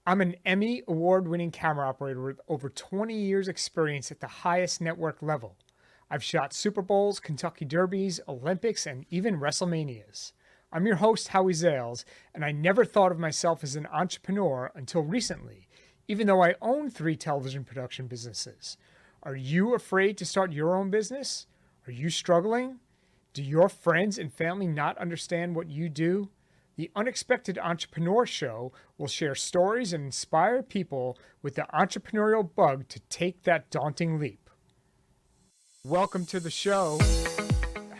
I'm an Emmy award-winning camera operator with over 20 years experience at the highest network level. I've shot Super Bowls, Kentucky Derbies, Olympics, and even WrestleManias. I'm your host, Howie Zales, and I never thought of myself as an entrepreneur until recently, even though I own 3 television production businesses. Are you afraid to start your own business? Are you struggling? Do your friends and family not understand what you do? The Unexpected Entrepreneur Show will share stories and inspire people with the entrepreneurial bug to take that daunting leap. Welcome to the show.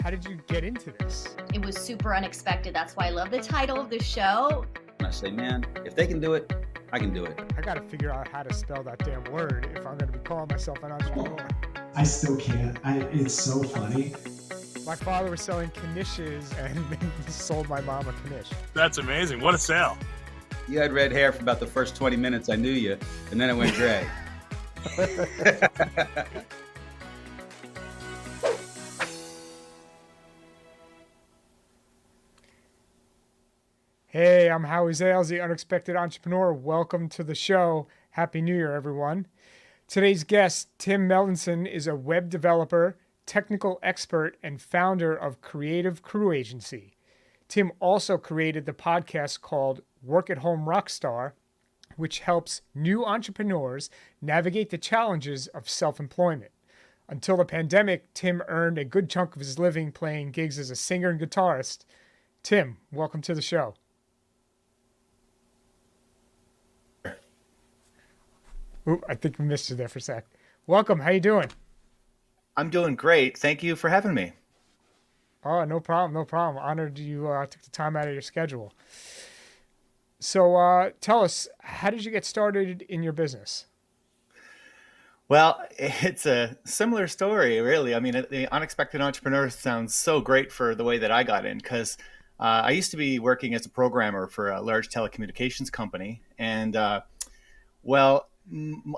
How did you get into this? It was super unexpected. That's why I love the title of the show. I say, man, if they can do it, I can do it. I got to figure out how to spell that damn word if I'm going to be calling myself an entrepreneur. I still can't. It's so funny. My father was selling knishes and sold my mom a knish. That's amazing. What a sale. You had red hair for about the first 20 minutes I knew you, and then it went gray. Hey, I'm Howie Zales, the Unexpected Entrepreneur. Welcome to the show. Happy New Year, everyone. Today's guest, Tim Melanson, is a web developer, technical expert, and founder of Creative Crew Agency. Tim also created the podcast called Home RockStar, which helps new entrepreneurs navigate the challenges of self-employment. Until the pandemic, Tim earned a good chunk of his living playing gigs as a singer and guitarist. Tim, welcome to the show. Ooh, I think we missed you there for a sec. Welcome. How you doing? I'm doing great. Thank you for having me. Oh, no problem. No problem. Honored you took the time out of your schedule. So tell us, how did you get started in your business? Well, it's a similar story, really. I mean, the Unexpected Entrepreneur sounds so great for the way that I got in because I used to be working as a programmer for a large telecommunications company. And,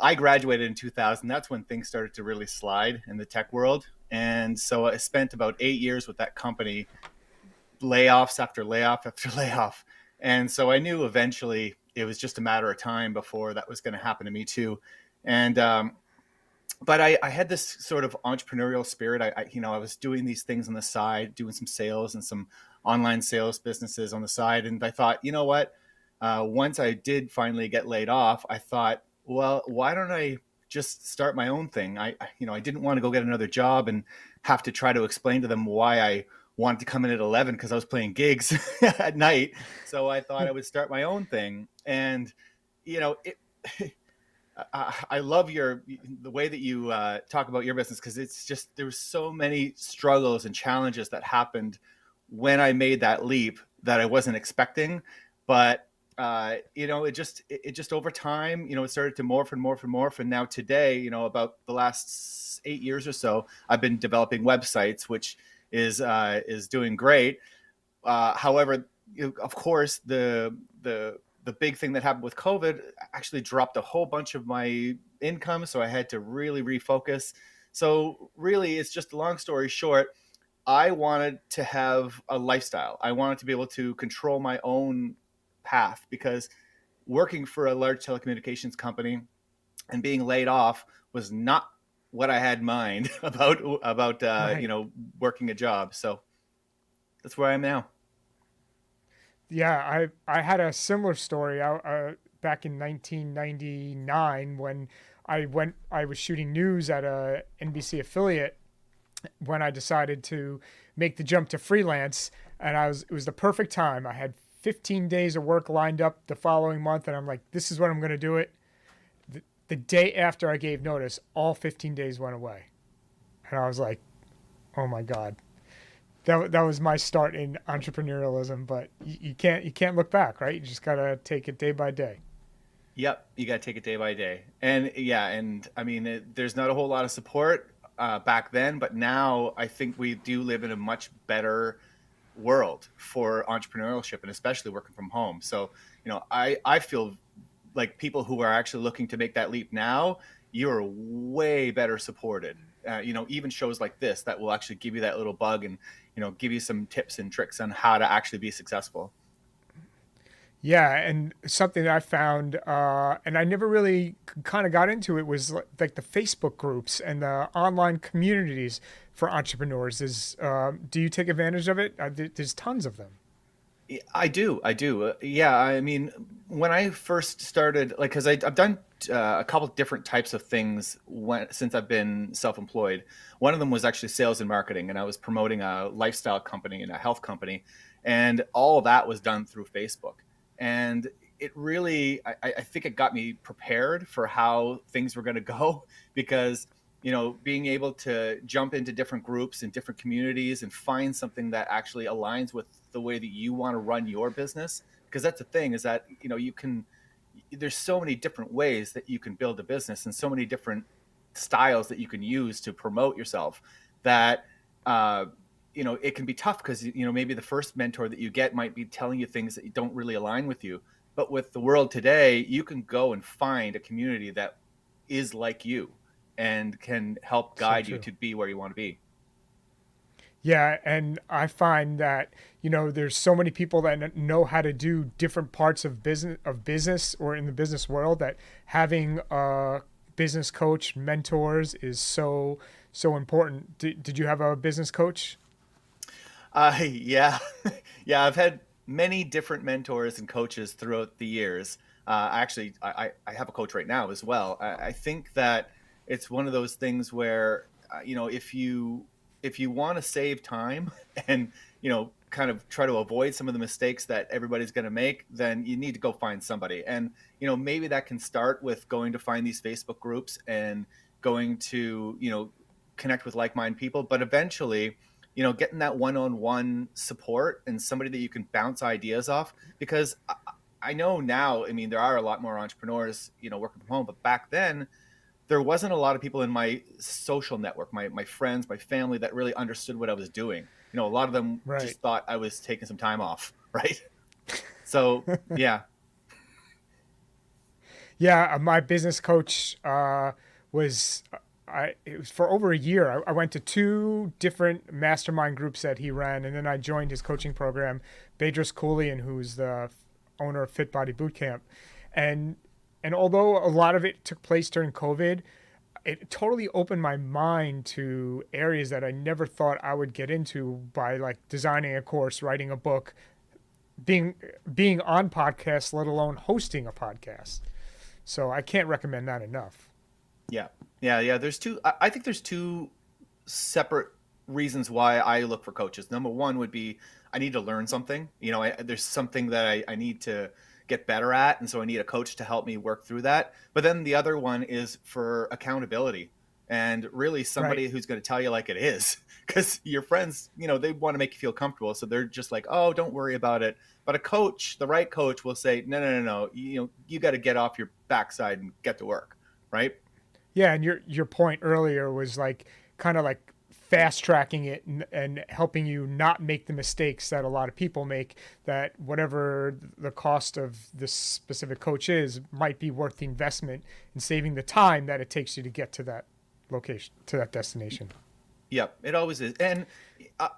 I graduated in 2000. That's when things started to really slide in the tech world. And so I spent about 8 years with that company, layoffs after layoff after layoff. And so I knew eventually it was just a matter of time before that was going to happen to me too. And, but I had this sort of entrepreneurial spirit. I was doing these things on the side, doing some sales and some online sales businesses on the side. And I thought, you know what? Once I did finally get laid off, I thought, well, why don't I just start my own thing? I didn't want to go get another job and have to try to explain to them why I wanted to come in at 11 because I was playing gigs at night. So I thought I would start my own thing. And, I love the way that you talk about your business, because it's just, there was so many struggles and challenges that happened when I made that leap that I wasn't expecting. But it just over time, it started to morph and morph and morph. And now today, about the last 8 years or so, I've been developing websites, which is doing great. However, of course, the big thing that happened with COVID actually dropped a whole bunch of my income. So I had to really refocus. So really, it's just a long story short. I wanted to have a lifestyle. I wanted to be able to control my own path, because working for a large telecommunications company and being laid off was not what I had in mind about Right. Working a job. So that's where I am now. Yeah, I had a similar story back in 1999 when I was shooting news at a NBC affiliate when I decided to make the jump to freelance, and it was the perfect time. I had 15 days of work lined up the following month, and I'm like, this is when I'm going to do it. The day after I gave notice, all 15 days went away. And I was like, oh my God. That was my start in entrepreneurialism, but you can't look back, right? You just got to take it day by day. Yep, you got to take it day by day. And yeah, and I mean, there's not a whole lot of support back then, but now I think we do live in a much better world for entrepreneurship, and especially working from home. So, I feel like people who are actually looking to make that leap now, you're way better supported. Even shows like this that will actually give you that little bug and, give you some tips and tricks on how to actually be successful. Yeah, and something that I found, and I never really kind of got into it, was like the Facebook groups and the online communities for entrepreneurs. Do you take advantage of it? There's tons of them. I do. I do. Yeah. I mean, when I first started, like, because I've done a couple different types of things since I've been self-employed. One of them was actually sales and marketing, and I was promoting a lifestyle company and a health company, and all of that was done through Facebook. And it really, I think it got me prepared for how things were going to go because being able to jump into different groups and different communities and find something that actually aligns with the way that you want to run your business. Because that's the thing, is that, there's so many different ways that you can build a business and so many different styles that you can use to promote yourself that, it can be tough because, maybe the first mentor that you get might be telling you things that don't really align with you. But with the world today, you can go and find a community that is like you and can help So guide you true. to be where you want to be. Yeah, and I find that there's so many people that know how to do different parts of business or in the business world, that having a business coach, mentors, is so important. Did you have a business coach? Yeah, yeah. I've had many different mentors and coaches throughout the years. Actually, I have a coach right now as well. I think that it's one of those things where, if you want to save time and kind of try to avoid some of the mistakes that everybody's going to make, then you need to go find somebody. And maybe that can start with going to find these Facebook groups and going to connect with like-minded people, but eventually getting that one-on-one support and somebody that you can bounce ideas off. Because I know now, I mean, there are a lot more entrepreneurs, working from home, but back then there wasn't a lot of people in my social network, my friends, my family, that really understood what I was doing. A lot of them Right. just thought I was taking some time off, right? So yeah. Yeah, my business coach was it was for over a year. I went to two different mastermind groups that he ran, and then I joined his coaching program, Bedros Koulian, who's the owner of Fit Body Bootcamp. And and although a lot of it took place during COVID, it totally opened my mind to areas that I never thought I would get into, by like designing a course, writing a book, being being on podcasts, let alone hosting a podcast. So I can't recommend that enough. Yeah. Yeah. I think there's two separate reasons why I look for coaches. Number one would be I need to learn something. There's something that I need to get better at. And so I need a coach to help me work through that. But then the other one is for accountability, and really Right. somebody who's going to tell you like it is. Because your friends, they want to make you feel comfortable. So they're just like, oh, don't worry about it. But a coach, the right coach, will say, no, no, no, no. You got to get off your backside and get to work. Right. Yeah, and your point earlier was like kind of like fast tracking it, and helping you not make the mistakes that a lot of people make, that whatever the cost of this specific coach is might be worth the investment in saving the time that it takes you to get to that location, to that destination. Yep, it always is. And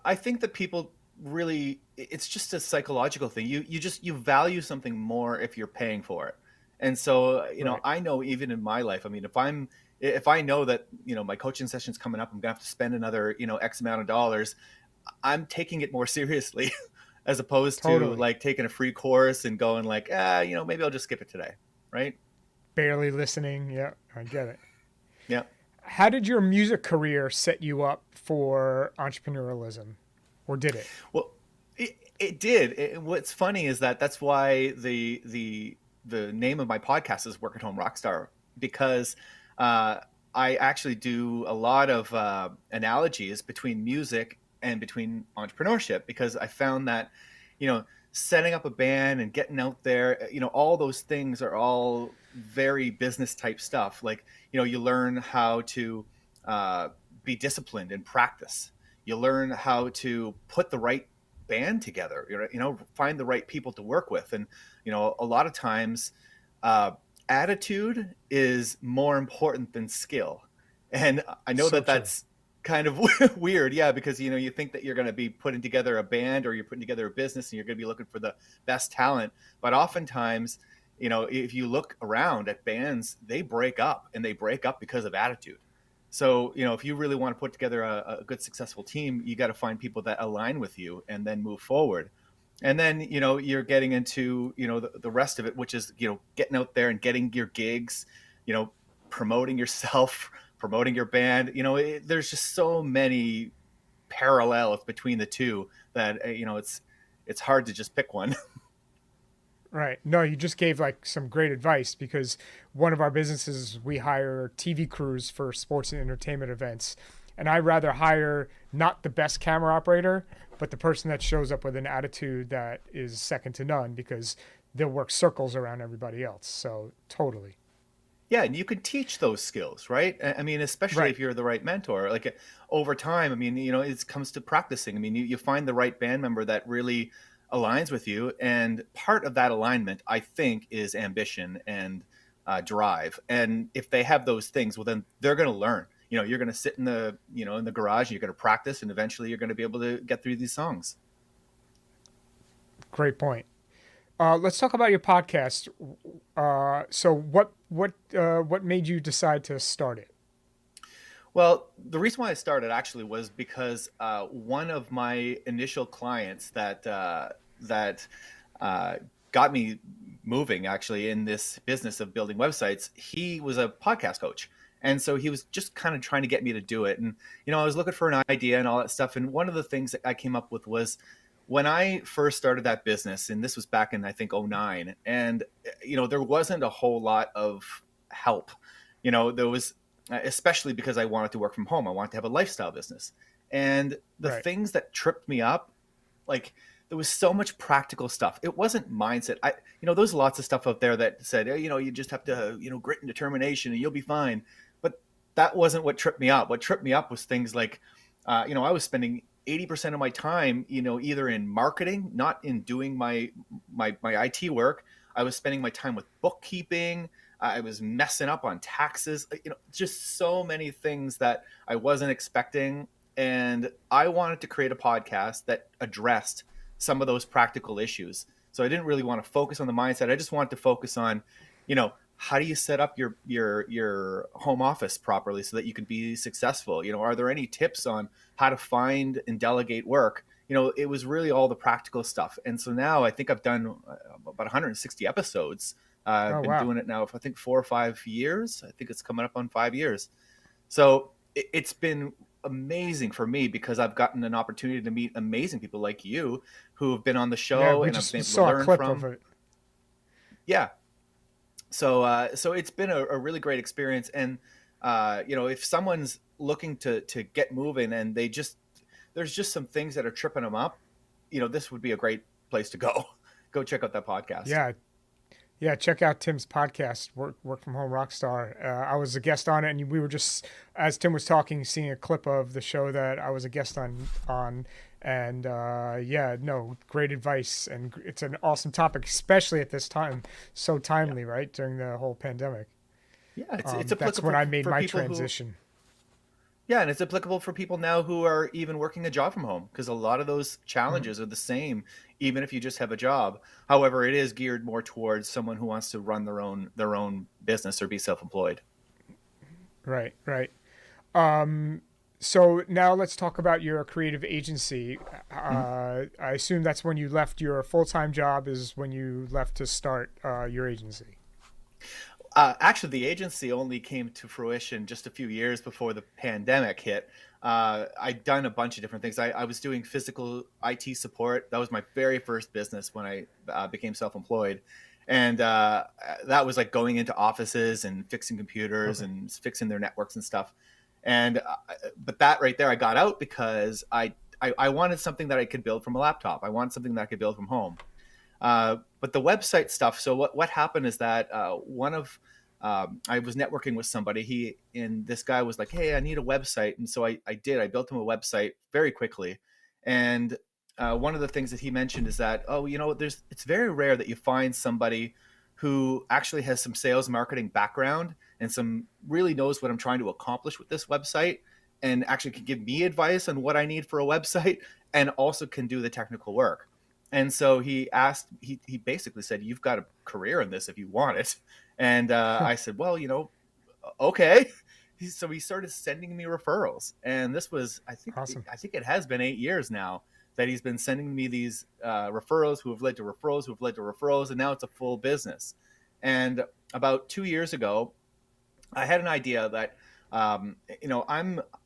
I think that people really, it's just a psychological thing. You value something more if you're paying for it. And so, Right. I know even in my life, I mean, if I know that, my coaching session's coming up, I'm gonna have to spend another, X amount of dollars, I'm taking it more seriously as opposed to Totally. like taking a free course and going like, maybe I'll just skip it today. Right. Barely listening. Yeah, I get it. Yeah. How did your music career set you up for entrepreneurialism, or did it? Well, it did. What's funny is that that's why the name of my podcast is Work at Home Rockstar, because uh, I actually do a lot of analogies between music and between entrepreneurship, because I found that you know setting up a band and getting out there, all those things are all very business type stuff. Like you learn how to uh, be disciplined and practice. You learn how to put the right band together, find the right people to work with. And a lot of times uh, attitude is more important than skill. And I know So that true. that's kind of weird. Yeah, because you think that you're going to be putting together a band or you're putting together a business and you're going to be looking for the best talent, but oftentimes, if you look around at bands, they break up, and they break up because of attitude. So if you really want to put together a good successful team, you got to find people that align with you and then move forward. And then you're getting into the rest of it, which is getting out there and getting your gigs, promoting yourself, promoting your band. There's just so many parallels between the two that it's hard to just pick one. Right. No, you just gave like some great advice because one of our businesses, we hire TV crews for sports and entertainment events. And I rather hire not the best camera operator, but the person that shows up with an attitude that is second to none because they'll work circles around everybody else. So totally. Yeah, and you can teach those skills, right? I mean, especially Right. if you're the right mentor. Like over time, I mean, it comes to practicing. I mean, you find the right band member that really aligns with you, and part of that alignment, I think, is ambition and drive. And if they have those things, well, then they're going to learn. You're going to sit in the garage, and you're going to practice, and eventually you're going to be able to get through these songs. Great point. Let's talk about your podcast. So what made you decide to start it? Well, the reason why I started actually was because one of my initial clients that got me moving actually in this business of building websites, he was a podcast coach. And so he was just kind of trying to get me to do it. And, I was looking for an idea and all that stuff. And one of the things that I came up with was when I first started that business, and this was back in, I think, '09, and, there wasn't a whole lot of help. There was, especially because I wanted to work from home. I wanted to have a lifestyle business. And the Right. things that tripped me up, like there was so much practical stuff. It wasn't mindset. There's lots of stuff out there that said, "Hey, you just have to, grit and determination and you'll be fine." But that wasn't what tripped me up. What tripped me up was things like, I was spending 80% of my time, either in marketing, not in doing my IT work. I was spending my time with bookkeeping. I was messing up on taxes, just so many things that I wasn't expecting. And I wanted to create a podcast that addressed some of those practical issues. So I didn't really want to focus on the mindset. I just wanted to focus on, how do you set up your home office properly so that you can be successful? Are there any tips on how to find and delegate work? It was really all the practical stuff. And so now I think I've done about 160 episodes. I've Oh, been wow. doing it now for I think 4 or 5 years. I think it's coming up on 5 years. So it's been amazing for me because I've gotten an opportunity to meet amazing people like you who have been on the Yeah, show we and I've just been able to saw a learn clip of from. it. Yeah. So it's been a really great experience. And, if someone's looking to get moving and there's just some things that are tripping them up, this would be a great place to go. Go check out that podcast. Yeah. Yeah, check out Tim's podcast, Work from Home Rockstar. I was a guest on it, and we were just, as Tim was talking, seeing a clip of the show that I was a guest on, and yeah, no, great advice, and it's an awesome topic, especially at this time, so Yeah. timely, right, during the whole pandemic. Yeah. It's That's when applicable I made for my people who, transition. yeah. And it's applicable for people now who are even working a job from home because a lot of those Mhm. challenges are the same, even if you just have a job. However, it is geared more towards someone who wants to run their own business or be self-employed. Right, right. Um, so now let's talk about your creative agency. Mhm. I assume that's when you left your full-time job is when you left to start your agency. Actually, the agency only came to fruition just a few years before the pandemic hit. I'd done a bunch of different things. I was doing physical IT support. That was my very first business when I became self-employed. And that was like going into offices and fixing computers Okay. and fixing their networks and stuff. And but that right there, I got out because I wanted something that I could build from a laptop. I wanted something that I could build from home. But the website stuff. So what happened is that one of I was networking with somebody. And this guy was like, "Hey, I need a website," and so I did. I built him a website very quickly. And one of the things that he mentioned is that, oh, it's very rare that you find somebody who actually has some sales marketing background and some really knows what I'm trying to accomplish with this website and actually can give me advice on what I need for a website, and also can do the technical work. And so he basically said, "You've got a career in this if you want it." And I said, "Well, okay." So he started sending me referrals, and this was, Awesome. I think it has been 8 years now that he's been sending me these referrals who have led to referrals, who have led to referrals, and now it's a full business. And about 2 years ago, I had an idea that, I'm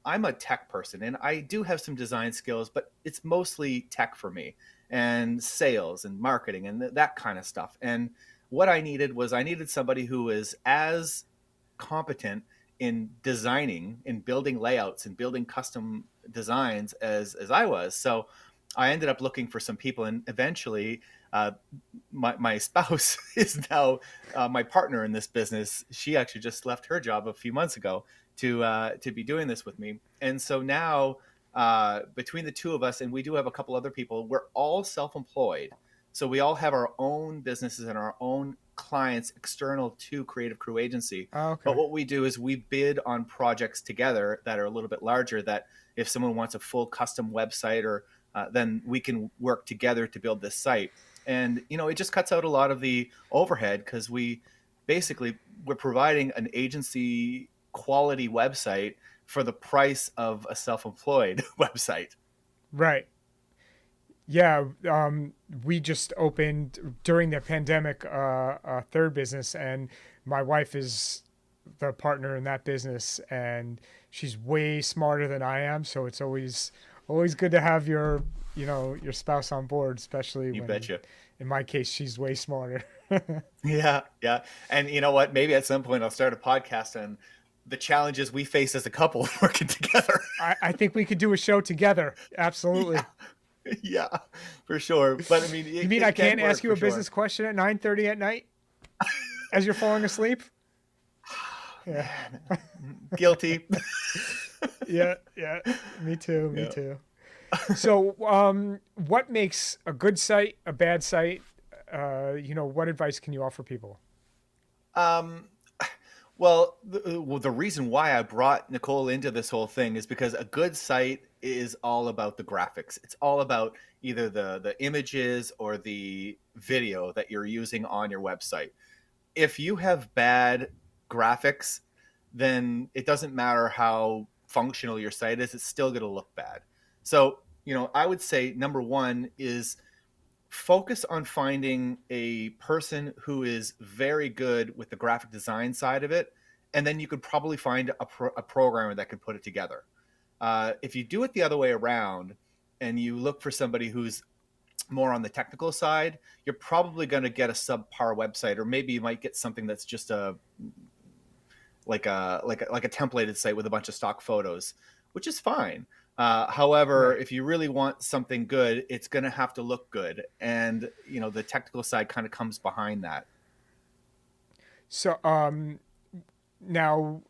a tech person, and I do have some design skills, but it's mostly tech for me, and sales and marketing and that kind of stuff. And what I needed somebody who is as competent in designing, in building layouts and building custom designs as I was. So I ended up looking for some people, and eventually my spouse is now my partner in this business. She actually just left her job a few months ago to be doing this with me. And so now between the two of us, and we do have a couple other people, we're all self-employed. So we all have our own businesses and our own clients external to Creative Crew Agency. Oh, okay. But what we do is we bid on projects together that are a little bit larger, that if someone wants a full custom website, or then we can work together to build this site. And, it just cuts out a lot of the overhead, because we're providing an agency quality website for the price of a self-employed website. Right. Yeah. We just opened during the pandemic a third business, and my wife is the partner in that business, and she's way smarter than I am. So it's always good to have your spouse on board, especially You when, betcha. in my case, she's way smarter. Yeah, yeah. And you know what? Maybe at some point I'll start a podcast on the challenges we face as a couple working together. I think we could do a show together. Absolutely. Yeah, for sure. But I mean, You mean I can't ask you a business question at 9:30 at night as you're falling asleep? Yeah. Guilty. Yeah. Me too. Me Yeah. too. So, what makes a good site, a bad site? What advice can you offer people? Well, the reason why I brought Nicole into this whole thing is because a good site is all about the graphics. It's all about either the images or the video that you're using on your website. If you have bad graphics, then it doesn't matter how functional your site is, it's still going to look bad. So, I would say number one is focus on finding a person who is very good with the graphic design side of it, and then you could probably find a programmer that could put it together. If you do it the other way around and you look for somebody who's more on the technical side, you're probably going to get a subpar website, or maybe you might get something that's just like a templated site with a bunch of stock photos, which is fine. However, Right. if you really want something good, it's going to have to look good. And, the technical side kind of comes behind that. So, now,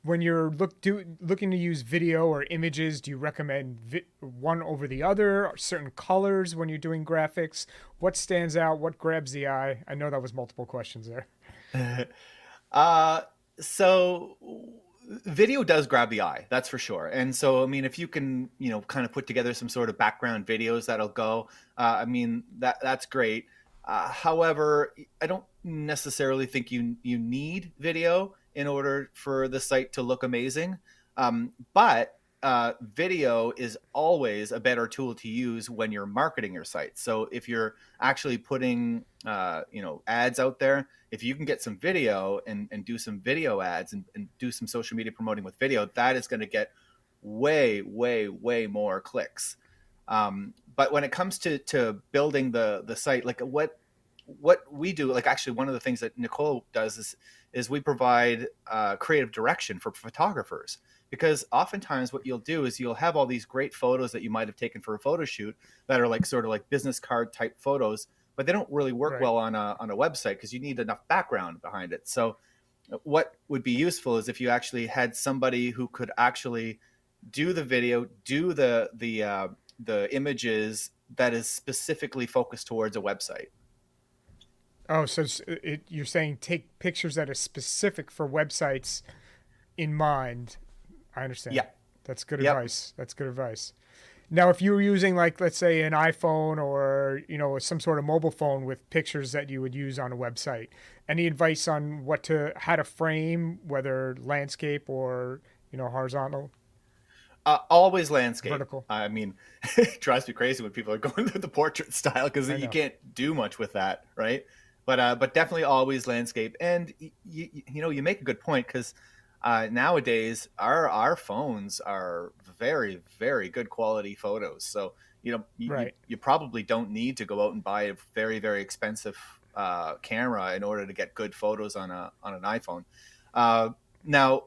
when you're looking to use video or images, do you recommend one over the other, or certain colors when you're doing graphics? What stands out? What grabs the eye? I know that was multiple questions there. So video does grab the eye, that's for sure. And so, I mean, if you can, kind of put together some sort of background videos that'll go, I mean, that's great. However, I don't necessarily think you need video in order for the site to look amazing. But video is always a better tool to use when you're marketing your site. So if you're actually putting, ads out there, if you can get some video and do some video ads and do some social media promoting with video, that is going to get way, way, way more clicks. But when it comes to building the site, like what we do, like actually one of the things that Nicole does is we provide creative direction for photographers. Because oftentimes what you'll do is you'll have all these great photos that you might have taken for a photo shoot that are like sort of like business card type photos, but they don't really work Right. well on a website because you need enough background behind it. So what would be useful is if you actually had somebody who could actually do the video, do the images that is specifically focused towards a website. Oh, so you're saying take pictures that are specific for websites in mind. I understand. Yeah. That's good Yep. advice. That's good advice. Now, if you were using, like, let's say an iPhone or, some sort of mobile phone with pictures that you would use on a website, any advice on how to frame, whether landscape or, horizontal, Always landscape. vertical? I mean, it drives me crazy when people are going through the portrait style because I you know. can't do much with that, right? But definitely always landscape. And you make a good point because nowadays our phones are very very good quality photos. So Right. you probably don't need to go out and buy a very very expensive camera in order to get good photos on an iPhone. Now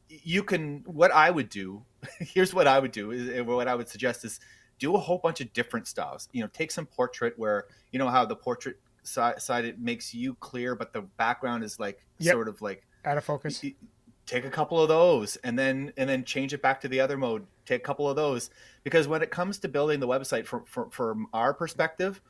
you can what I would do here's what I would do is what I would suggest is do a whole bunch of different styles. Take some portrait where how the portrait side it makes you clear but the background is like Yep. sort of like Out of focus. take a couple of those and then change it back to the other mode, take a couple of those, because when it comes to building the website from our perspective,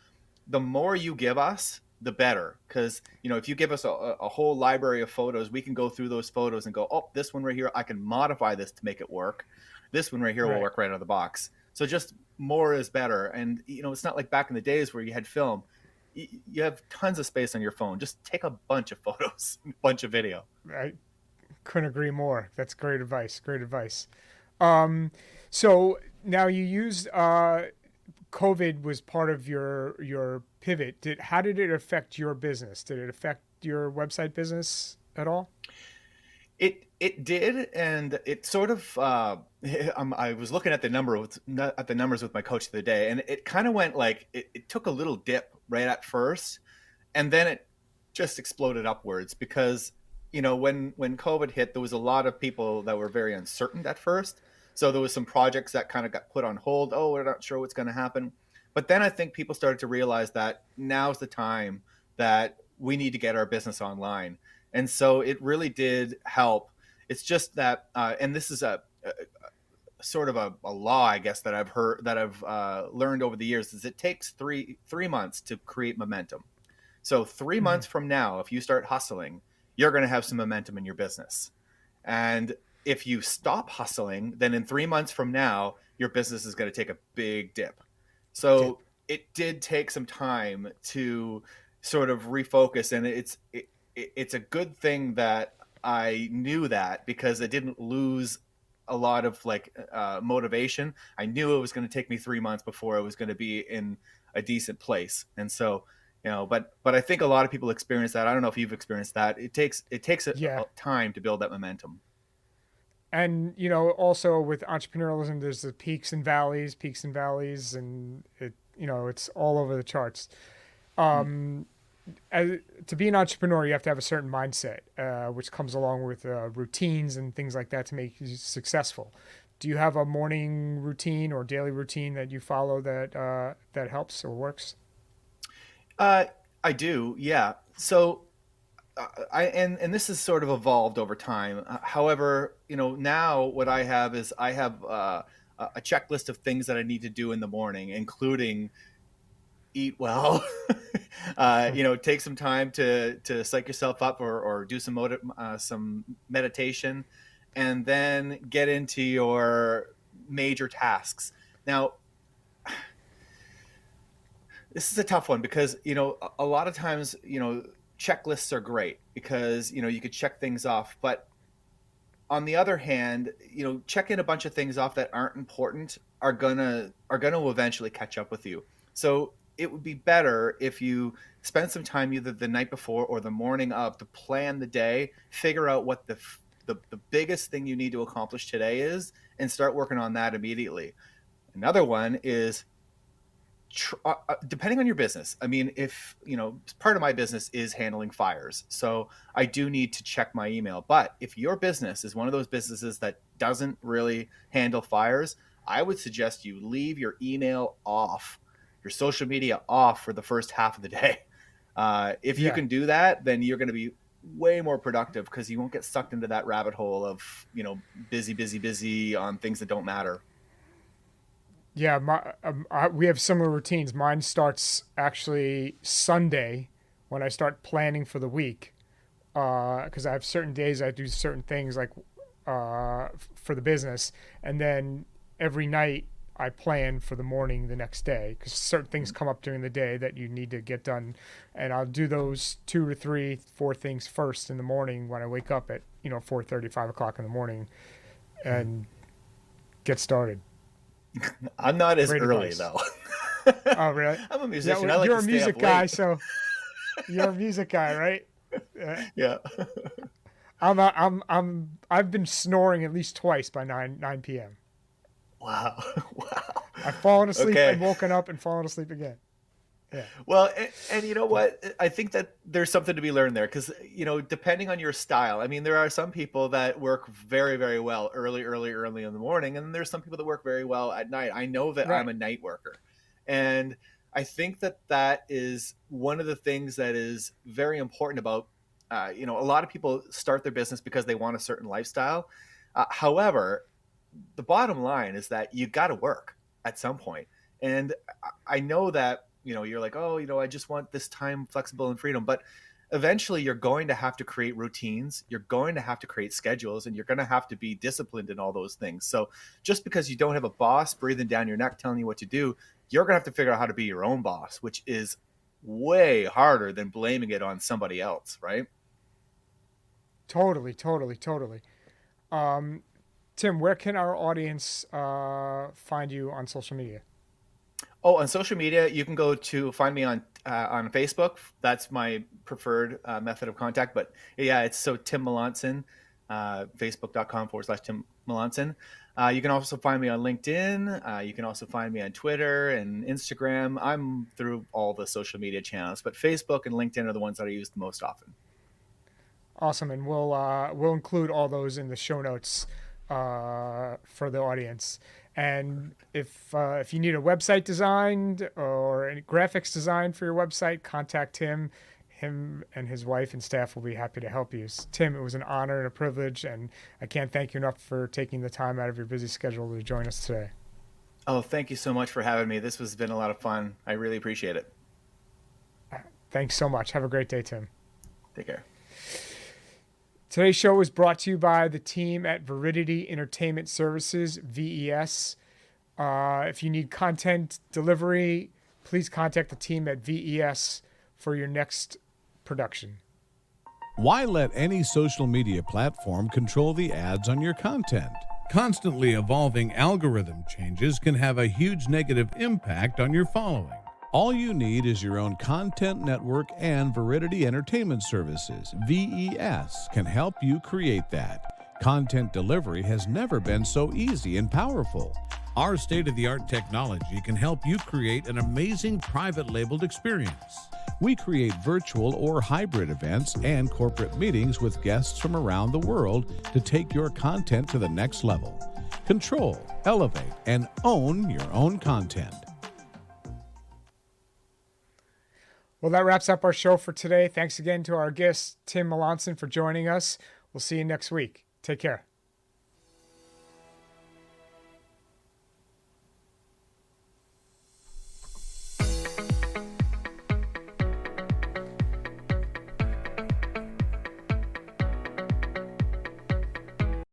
the more you give us the better, because if you give us a whole library of photos, we can go through those photos and go, oh, this one right here I can modify this to make it work, this one right here will Right. work right out of the box. So just more is better. And it's not like back in the days where you had film. You have tons of space on your phone, just take a bunch of photos, a bunch of video. I couldn't agree more. That's great advice. Great advice. Um, so now you used COVID was part of your pivot. How did it affect your business? Did it affect your website business at all? It did, and it sort of. I was looking at the numbers with my coach the other day, and it kind of went like it took a little dip right at first, and then it just exploded upwards because when COVID hit, there was a lot of people that were very uncertain at first. So there was some projects that kind of got put on hold. Oh, we're not sure what's going to happen. But then I think people started to realize that now's the time that we need to get our business online. And so it really did help. It's just that, and this is a sort of a law, I guess, that I've learned over the years, is it takes three months to create momentum. So 3 months Mhm. from now, if you start hustling, you're going to have some momentum in your business. And if you stop hustling, then in 3 months from now, your business is going to take a big dip. Dip. So it did take some time to sort of refocus, and it's a good thing that I knew that, because I didn't lose a lot of motivation. I knew it was going to take me 3 months before I was going to be in a decent place, and so but I think a lot of people experience that. I don't know if you've experienced that. It takes Yeah. a time to build that momentum. And also with entrepreneurialism, there's the peaks and valleys, and it's all over the charts. Um, to be an entrepreneur, you have to have a certain mindset, which comes along with routines and things like that to make you successful. Do you have a morning routine or daily routine that you follow that helps or works? Uh, I do, yeah. So and this has sort of evolved over time. However, now what I have is I have a checklist of things that I need to do in the morning, including eat well, take some time to psych yourself up, or do some meditation, and then get into your major tasks. Now, this is a tough one because a lot of times checklists are great because you could check things off, but on the other hand, checking a bunch of things off that aren't important are gonna eventually catch up with you. So it would be better if you spend some time either the night before or the morning of to plan the day, figure out what the biggest thing you need to accomplish today is, and start working on that immediately. Another one is depending on your business. I mean, if part of my business is handling fires, so I do need to check my email. But if your business is one of those businesses that doesn't really handle fires, I would suggest you leave your email off, your social media off for the first half of the day. If you Yeah. can do that, then you're going to be way more productive because you won't get sucked into that rabbit hole of busy, busy, busy on things that don't matter. Yeah, we have similar routines. Mine starts actually Sunday when I start planning for the week, because I have certain days I do certain things. Like, for the business, and then every night I plan for the morning the next day, because certain things come up during the day that you need to get done, and I'll do those 2 or 3, 4 things first in the morning when I wake up at 4:30, 5 o'clock in the morning, and get started. I'm not as Great early advice. though. Oh, really? I'm a musician. Yeah, I like you're to a stay music up guy, late. so you're a music guy, right? Yeah. I've been snoring at least twice by 9 p.m. Wow. Wow. I've fallen asleep Okay. and woken up and fallen asleep again. Yeah. Well, and you know what? I think that there's something to be learned there because, depending on your style, I mean, there are some people that work very, very well early in the morning. And then there's some people that work very well at night. I know that Right. I'm a night worker. And I think that is one of the things that is very important about, a lot of people start their business because they want a certain lifestyle. However, the bottom line is that you got to work at some point. And I know that, you're like, oh, I just want this time flexible and freedom. But eventually you're going to have to create routines. You're going to have to create schedules, and you're going to have to be disciplined in all those things. So just because you don't have a boss breathing down your neck telling you what to do, you're going to have to figure out how to be your own boss, which is way harder than blaming it on somebody else, right? Totally. Tim, where can our audience find you on social media? Oh, on social media, you can go to find me on Facebook. That's my preferred method of contact. But yeah, it's Tim Melanson, facebook.com/Tim Melanson. You can also find me on LinkedIn. You can also find me on Twitter and Instagram. I'm through all the social media channels, but Facebook and LinkedIn are the ones that I use the most often. Awesome, and we'll include all those in the show notes for the audience. And if you need a website designed or any graphics designed for your website, contact him. Him and his wife and staff will be happy to help you. Tim, it was an honor and a privilege, and I can't thank you enough for taking the time out of your busy schedule to join us today. Oh, thank you so much for having me. This has been a lot of fun. I really appreciate it. Thanks so much. Have a great day, Tim. Take care. Today's show was brought to you by the team at Veridity Entertainment Services, VES. If you need content delivery, please contact the team at VES for your next production. Why let any social media platform control the ads on your content? Constantly evolving algorithm changes can have a huge negative impact on your following. All you need is your own content network, and Veridity Entertainment Services, VES, can help you create that. Content delivery has never been so easy and powerful. Our state-of-the-art technology can help you create an amazing private labeled experience. We create virtual or hybrid events and corporate meetings with guests from around the world to take your content to the next level. Control, elevate, and own your own content. Well, that wraps up our show for today. Thanks again to our guest, Tim Melanson, for joining us. We'll see you next week. Take care.